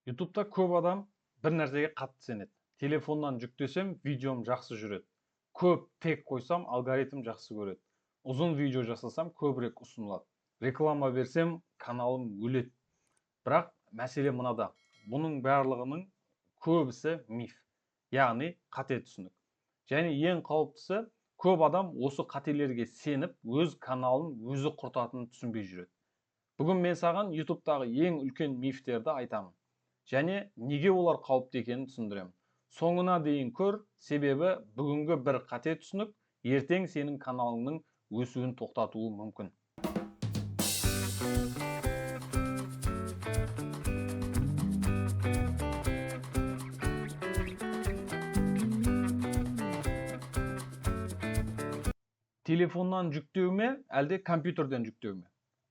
YouTube'da көп адам бір нәрсеге қатты сенеді. Телефоннан жүктесем, видеом жақсы жүреді. Көп тег қойсам, алгоритм жақсы көреді. Ұзын видео жасасам, көбірек ұсынылады. Реклама берсем, каналым өледі. Бірақ мәселе мынада. Бұның барлығының көбісі миф. Яғни қате түсінік. Және ең қауіптісі, көп адам осы қателерге сеніп, өз каналын өзі құртатынын түсінбей жүреді. Бүгін мен саған YouTube'дағы ең үлкен мифтерді айтамын. Және неге олар қауіпті екенін түсіндіремін. Соңына дейін көр, себебі бүгінгі бір қате түсінік ертең сенің каналыңның өсуін тоқтатуы мүмкін. Телефоннан жүктеу ме, әлде компьютерден жүктеу ме?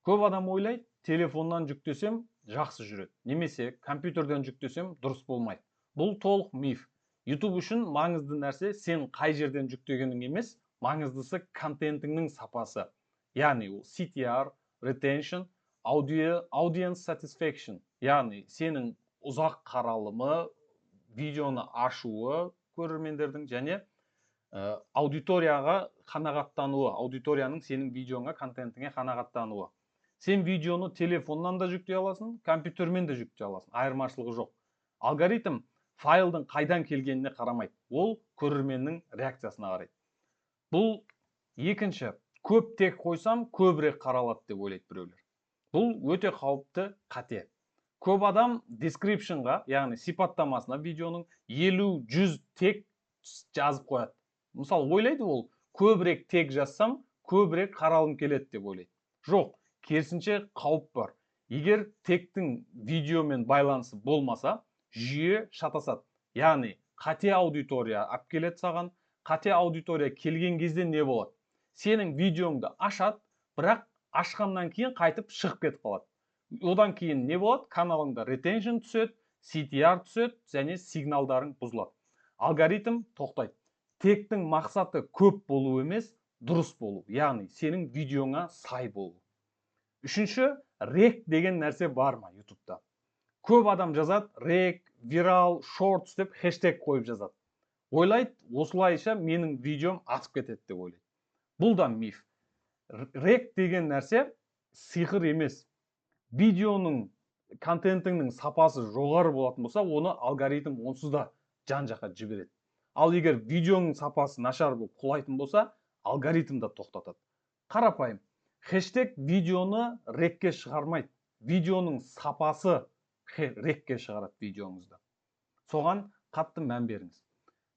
Көп адам ойлайды, телефоннан жүктесем жақсы жүреді. Немесе компьютерден жүктесем дұрыс болмайды. Бұл толық миф. YouTube үшін маңызды нәрсе сен қай жерден жүктегенің емес, маңыздысы контентіңнің сапасы. Яғни ол CTR, retention, audience satisfaction. Яғни сенің ұзақ қаралымы, видеоны ашуы көрермендердің және аудиторияға қанағаттануы, аудиторияның сенің видеоңа, контентіңе қанағаттануы. Сен видеоны телефоннан да жүктей аласың, компьютермен де жүктей аласың. Айырмашылығы жоқ. Алгоритм файлдың қайдан келгеніне қарамайды. Ол көрерменнің реакциясына қарайды. Бұл екінші, көп тег қойсам, көбірек қаралады деп ойлайды біреулер. Бұл өте қауіпті қате. Көп адам descriptionға, яғни сипаттамасына видеоның 50-100 тег жазып қояды. Мысалы, ойлайды ол, көбірек тег жазсам, көбірек қаралым келеді деп ойлайды. Жоқ, керісінше қауіп бар. Егер тегтің видеомен байланысы болмаса, жүйе шатасады. Яғни, қате аудитория алып келеді саған, қате аудитория келген кезде не болады? Сенің видеоңды ашады, бірақ ашқаннан кейін қайтып шығып кетіп қалады. Одан кейін не болады? Каналыңда retention түседі, CTR түседі, және сигналдарың бұзылады. Алгоритм тоқтайды. Тегтің мақсаты көп болу емес, дұрыс болу. Яғни, сенің видеоңа сай болу. Үшінші, рек деген нәрсе бар ма YouTube'да? Көп адам жазады, рек, вирал, шортс деп хэштег қойып жазады. Ойлайды, осылайша менің видеом атып кетеді деп ойлайды. Бұл да миф. Рек деген нәрсе сиқыр емес. Видеоның, контентіңнің сапасы жоғары болатын болса, оны алгоритм онсыз да жан-жаққа жібереді. Ал егер видеоның сапасы нашар болып құлайтын болса, алгоритм да тоқтатады. Қарапайым. Хэштег видеоны рекке шығармайды. Видеоның сапасы рекке шығарады видеоңызды. Соған қатты мән беріңіз.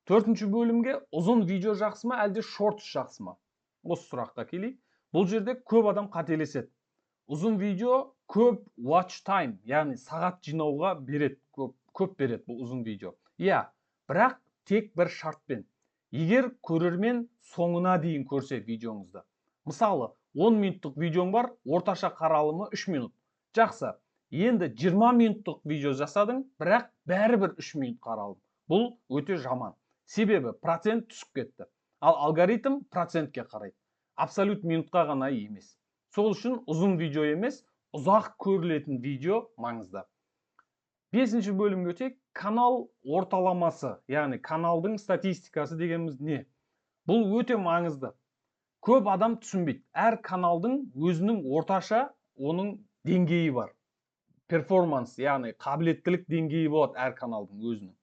Төртінші бөлімге ұзын видео жақсы ма, әлде шортс жақсы ма? Осы сұраққа келейік. Бұл жерде көп адам қателеседі. Ұзын видео көп watch time, яғни сағат жинауға береді, көп береді бұл ұзын видео. Иә, бірақ тек бір шартпен. Егер көрермен соңына дейін көрсе видеоңызды. Мысалы, 10 минуттық видеоң бар, орташа қаралымы 3 минут. Жақсы. Енді 20 минуттық видео жасадың, бірақ бәрібір 3 минут қаралым. Бұл өте жаман. Себебі процент түсіп кетті. Ал алгоритм процентке қарайды. Абсолют минутқа ғана емес. Сол үшін ұзын видео емес, ұзақ көрілетін видео маңызды. Бесінші бөлімге өтейік. Канал орталамасы, яғни каналдың статистикасы дегеніміз не? Бұл өте маңызды. Көп адам түсінбейді. Әр каналдың өзінің орташа оның деңгейі бар. Перформанс, яғни қабілеттілік деңгейі болады әр каналдың өзінің.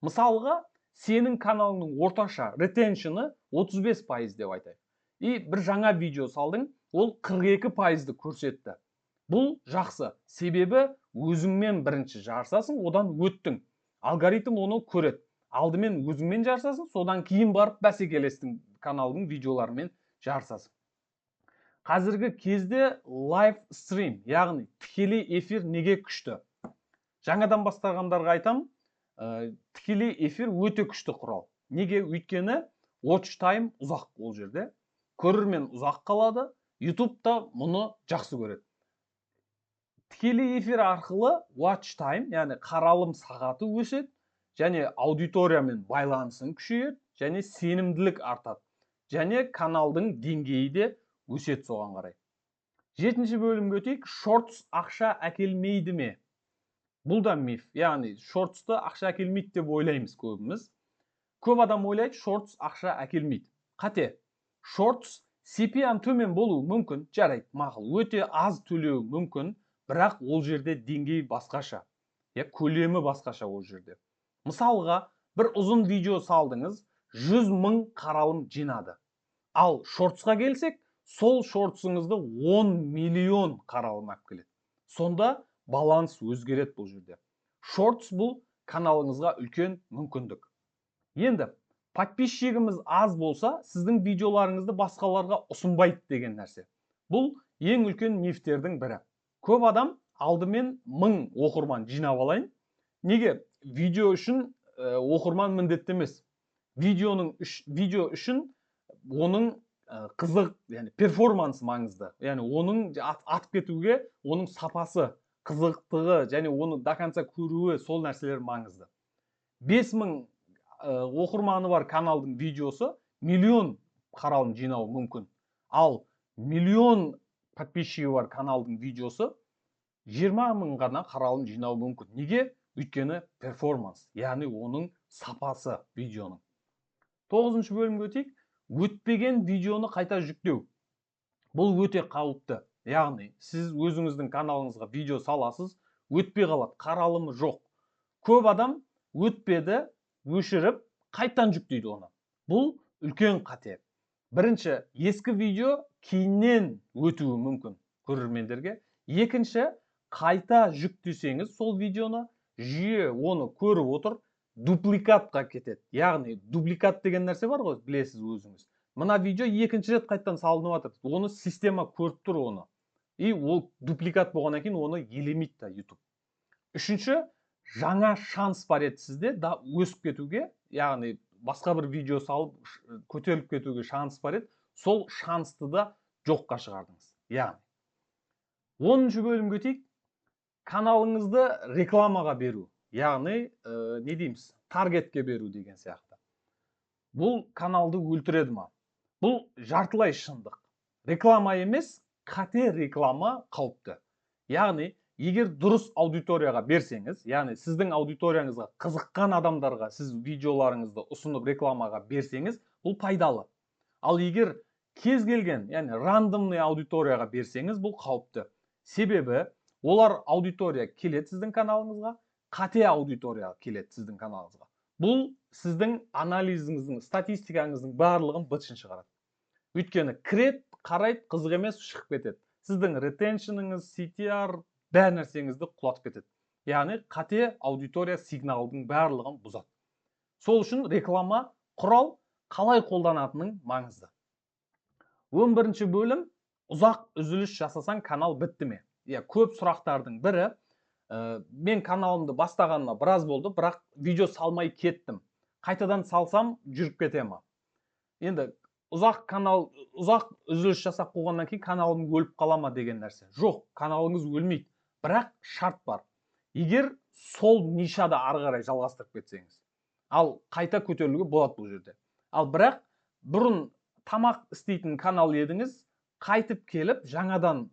Мысалға, сенің каналыңның орташа ретеншені 35% деп айтайық. И бір жаңа видео салдың, ол 42%-ді көрсетті. Бұл жақсы. Себебі өзіңмен бірінші жарысасың, одан өттің. Алгоритм оны көреді. Алдымен өзіңмен жарысасың, содан кейін барып бәсекелестің каналдың видеоларымен жарысасың. Қазіргі кезде лайв стрим, яғни тікелей эфир неге күшті? Жаңадан бастағандарға айтам, тікелей эфир өте күшті құрал. Неге? Өйткені watch time ұзақ ол жерде. Көрермен ұзақ қалады, YouTube та мұны жақсы көреді. Тікелей эфир арқылы watch time, яғни қаралым сағаты өседі, және аудиториямен байланысың күшейеді, және сенімділік артады. Және каналдың деңгейі де өседі соған қарай. Жетінші бөлімге өтейік. Шортс ақша әкелмейді ме? Бұл да миф. Яғни шортсты ақша әкелмейді деп ойлаймыз көбіміз. Көп адам ойлайды, шортс ақша әкелмейді. Қате. Шортс CPM төмен болуы мүмкін, жарайды, мақұл, өте аз төлеуі мүмкін, бірақ ол жерде деңгей басқаша. Көлемі басқаша ол жерде. Мысалға, бір ұзын видео салдыңыз, 100 мың қаралым жинады. Ал шортсқа келсек, сол шортсыңызды 10 миллион қаралым алып келеді. Сонда баланс өзгереді бұл жерде. Шортс бұл каналыңызға үлкен мүмкіндік. Енді подписчигіміз аз болса, сіздің видеоларыңызды басқаларға ұсынбайды деген нәрсе. Бұл ең үлкен мифтердің бірі. Көп адам алдымен 1000 оқырман жинап алайын. Неге? Видео үшін оқырман міндетті емес. Видео үшін оның қызық, яғни перформансы маңызды. Яғни оның атып кетуге, оның сапасы, қызықтығы және оны до конца көруі, сол нәрселер маңызды. 5000 оқырманы бар каналдың видеосы миллион қаралым жинауы мүмкін. Ал миллион подписчигі бар каналдың видеосы 20 мың ғана қаралым жинауы мүмкін. Неге? Өйткені перформанс, яғни оның сапасы видеоның. 9-шы бөлімге өтейік. Өтпеген видеоны қайта жүктеу. Бұл өте қауіпті. Яғни, сіз өзіңіздің каналыңызға видео саласыз, өтпей қалады, қаралымы жоқ. Көп адам өтпеді, өшіріп, қайтан жүктейді оны. Бұл үлкен қате. Бірінші, ескі видео кейіннен өтуі мүмкін көрермендерге. Екінші, қайта жүктесеңіз сол видеоны, жүйе оны көріп отыр, дупликатқа кетеді. Яғни, дупликат деген нәрсе бар ғой, білесіз өзіңіз. Мына видео екінші рет қайттан салынып жатыр. Оны система көріп тұр оны. И ол дупликат болғаннан кейін оны елемейді да YouTube. Үшінші, жаңа шанс бар еді сізде да өсіп кетуге, яғни басқа бір видео салып көтеріліп кетуге шанс бар еді. Сол шансты да жоққа шығардыңыз. Яғни 10-шы бөлімге өтейік. Каналыңызды рекламаға беру. Яғни, не дейміз, таргетке беру деген сияқты. Бұл каналды өлтіреді ма? Бұл жартылай шындық. Реклама емес, қате реклама қауіпті. Яғни, егер дұрыс аудиторияға берсеңіз, яғни сіздің аудиторияңызға қызыққан адамдарға сіз видеоларыңызды ұсынып рекламаға берсеңіз, бұл пайдалы. Ал егер кез келген, яғни рандомный аудиторияға берсеңіз, бұл қауіпті. Себебі, олар аудитория келеді сіздің каналыңызға, қате аудитория келеді сіздің каналыңызға. Бұл сіздің анализіңіздің, статистикаңыздың барлығын бытшын шығарады. Өйткені кірет, қарайды, қызық емес, шығып кетеді. Сіздің ретеншніңіз, CTR, бәр нәрсеңізді құлатып кетеді. Яғни қате аудитория сигналдың барлығын бұзады. Сол үшін реклама құрал қалай қолданатының маңызды. 11-ші бөлім, ұзақ үзіліс жасасаң канал бітті ме? Көп сұрақтардың бірі, мен каналымды бастағаныма біраз болды, бірақ видео салмай кеттім. Қайтадан салсам жүріп кетем ма? Енді ұзақ үзіліс жасап қойғаннан кейін каналым өліп қала ма деген нәрсе. Жоқ, каналыңыз өлмейді. Бірақ шарт бар. Егер сол нишада ары қарай жалғастырып кетсеңіз. Ал қайта көтерілуге болады бұл жерде. Ал бірақ бұрын тамақ істейтін канал едіңіз, қайтып келіп жаңадан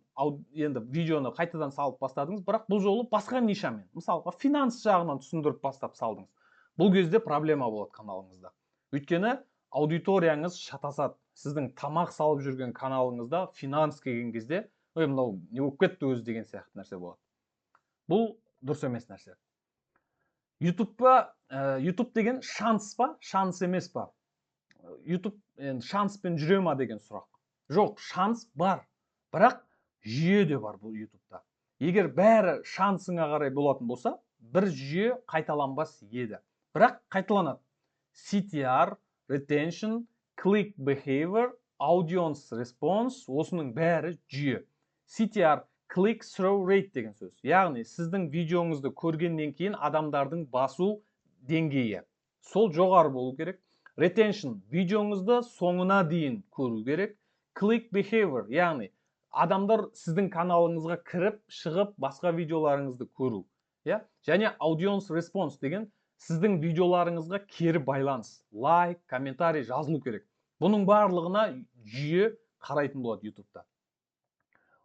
енді видеоны қайтадан салып бастадыңыз, бірақ бұл жолы басқа нишамен, мысалға финанс жағынан түсіндіріп бастап салдыңыз. Бұл кезде проблема болады каналыңызда. Өйткені аудиторияңыз шатасады. Сіздің тамақ салып жүрген каналыңызда финанс келген кезде, мынау не болып кетті өзі деген сияқты нәрсе болады. Бұл дұрыс емес нәрсе. YouTube деген шанс па, шанс емес па? YouTube шанспен жүре ма деген сұрақ. Жоқ, шанс бар, бірақ жүйе де бар бұл YouTube'да. Егер бәрі шансыңа қарай болатын болса, бір жүйе қайталанбас еді. Бірақ қайталанады. CTR, retention, click behavior, audience response, осының бәрі жүйе. CTR, click through rate деген сөз. Яғни, сіздің видеоңызды көргеннен кейін адамдардың басу деңгейі. Сол жоғары болу керек. Retention, видеоңызды соңына дейін көру керек. Click behavior, яғни, адамдар сіздің каналыңызға кіріп, шығып, басқа видеоларыңызды көру. Және audience response деген сіздің видеоларыңызға кері байланыс, лайк, комментарий жазылу керек. Бұның барлығына жүйе қарайтын болады YouTube'да.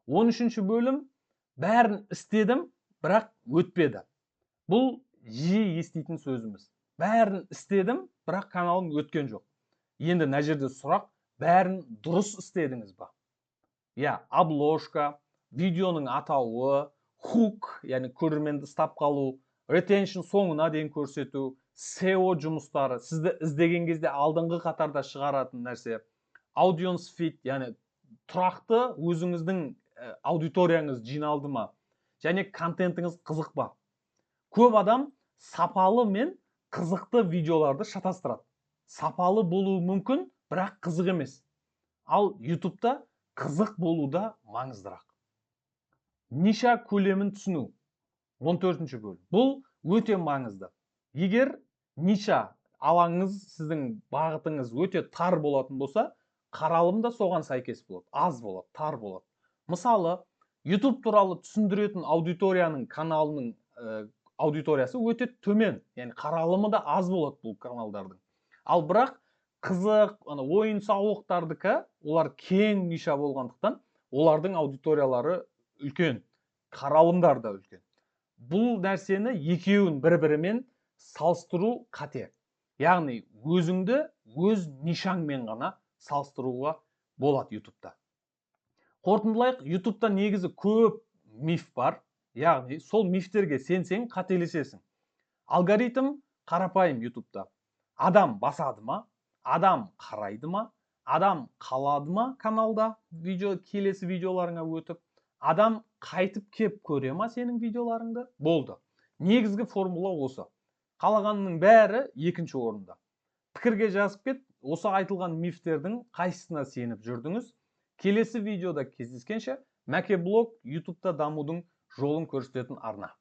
13-ші бөлім, бәрін істедім, бірақ өтпеді. Бұл жиі еститін сөзіміз. Бәрін істедім, бірақ каналым өткен жоқ. Енді мына жерде сұрақ, бәрін дұрыс істедіңіз ба? Я, обложка, видеоның атауы, хук, яғни көрерменді ұстап қалу, retention соңына дейін көрсету, SEO жұмыстары, сізді іздеген кезде алдыңғы қатарда шығаратын нәрсе, audience fit, яғни тұрақты өзіңіздің аудиторияңыз жиналды ма, және контентіңіз қызық па. Көп адам сапалы мен қызықты видеоларды шатастырады. Сапалы болуы мүмкін, бірақ қызық емес. Ал YouTube'да қызық болу да маңыздырақ. Ниша көлемін түсіну. 14-ші бөлім. Бұл өте маңызды. Егер ниша алаңыңыз, сіздің бағытыңыз өте тар болатын болса, қаралым да соған сәйкес болады. Аз болады, тар болады. Мысалы, YouTube туралы түсіндіретін аудиторияның каналының аудиториясы өте төмен, яғни қаралымы да аз болады бұл каналдардың. Ал бірақ қызық, ойын сауықтардікі, олар кең ниша болғандықтан, олардың аудиториялары үлкен, қаралымдар да үлкен. Бұл нәрсені екеуін бір-бірімен салыстыру қате. Яғни өзіңді өз нишаңмен ғана салыстыруға болады YouTube'да. Қорытындылайық, YouTube'да негізі көп миф бар. Яғни сол мифтерге сенсең қателесесің. Алгоритм қарапайым YouTube'да. Адам басады ма? Адам қарайды ма? Адам қалады ма каналда келесі видеоларыңа өтіп? Адам қайтып кеп көре ма сенің видеоларыңды? Болды. Негізгі формула осы. Қалағанның бәрі екінші орында. Пікірге жазып кет, осы айтылған мифтердің қайсысына сеніп жүрдіңіз? Келесі видеода кездескенше, Мәке блог YouTube'да дамудың жолын көрсететін арна.